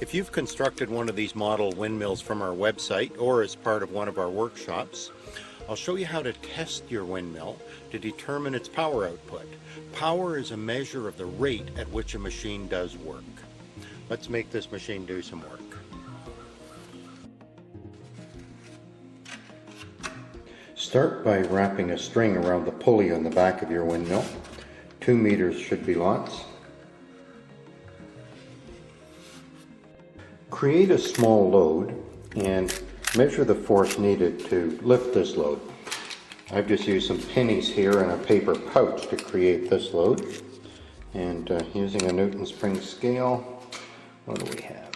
If you've constructed one of these model windmills from our website or as part of one of our workshops, I'll show you how to test your windmill to determine its power output. Power is a measure of the rate at which a machine does work. Let's make this machine do some work. Start by wrapping a string around the pulley on the back of your windmill. 2 meters should be lots. Create a small load and measure the force needed to lift this load. I've just used some pennies here and a paper pouch to create this load. And using a Newton spring scale, what do we have?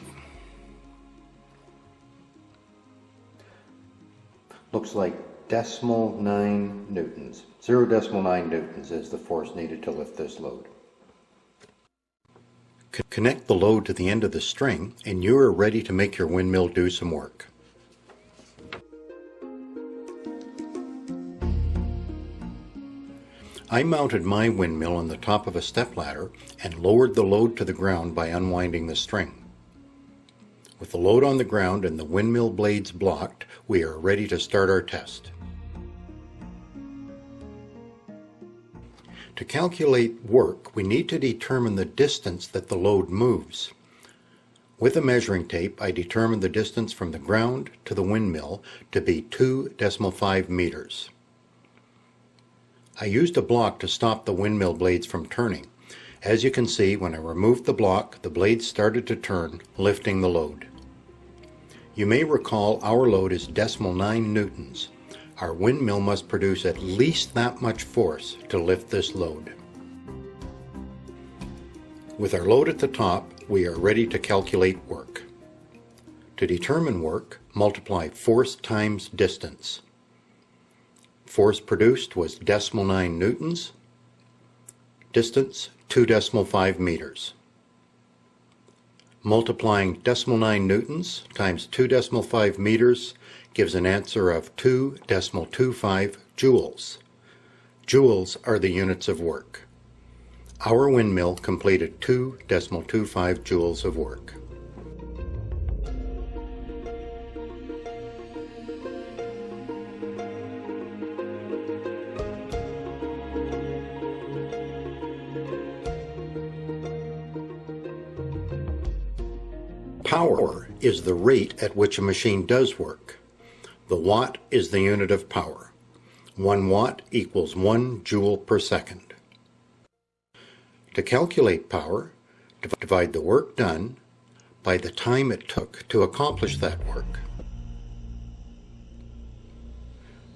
Looks like 0.9 newtons. 0.9 newtons is the force needed to lift this load. Connect the load to the end of the string and you are ready to make your windmill do some work. I mounted my windmill on the top of a stepladder and lowered the load to the ground by unwinding the string. With the load on the ground and the windmill blades blocked, we are ready to start our test. To calculate work, we need to determine the distance that the load moves. With a measuring tape, I determined the distance from the ground to the windmill to be 2.5 meters. I used a block to stop the windmill blades from turning. As you can see, when I removed the block, the blades started to turn, lifting the load. You may recall our load is 0.9 newtons. Our windmill must produce at least that much force to lift this load. With our load at the top, we are ready to calculate work. To determine work, multiply force times distance. Force produced was 0.9 newtons. Distance, 2.5 meters. Multiplying 0.9 newtons times 2.5 meters gives an answer of 2.25 joules. Joules are the units of work. Our windmill completed 2.25 joules of work. Power is the rate at which a machine does work. The watt is the unit of power. 1 watt equals 1 joule per second. To calculate power, divide the work done by the time it took to accomplish that work.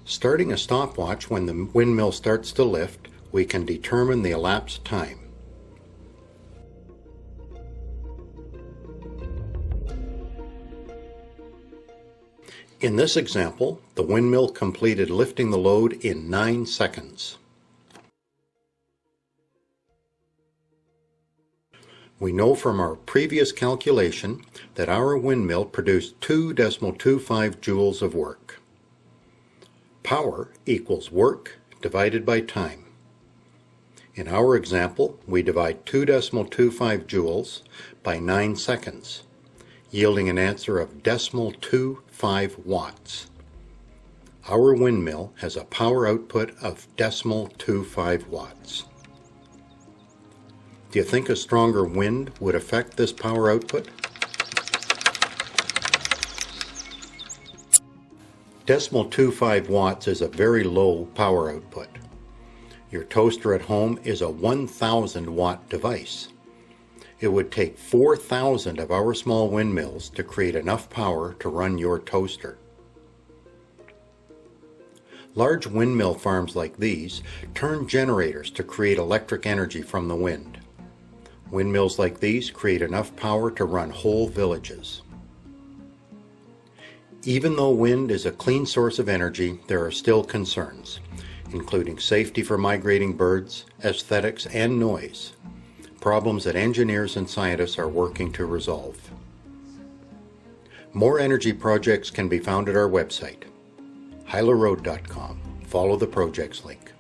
Starting a stopwatch when the windmill starts to lift, we can determine the elapsed time. In this example, the windmill completed lifting the load in 9 seconds. We know from our previous calculation that our windmill produced 2.25 joules of work. Power equals work divided by time. In our example, we divide 2.25 joules by 9 seconds, yielding an answer of 0.25 watts. Our windmill has a power output of 0.25 watts. Do you think a stronger wind would affect this power output? 0.25 watts is a very low power output. Your toaster at home is a 1,000 watt device. It would take 4,000 of our small windmills to create enough power to run your toaster. Large windmill farms like these turn generators to create electric energy from the wind. Windmills like these create enough power to run whole villages. Even though wind is a clean source of energy, there are still concerns, including safety for migrating birds, aesthetics, and noise. Problems that engineers and scientists are working to resolve. More energy projects can be found at our website, hylaroad.com. Follow the projects link.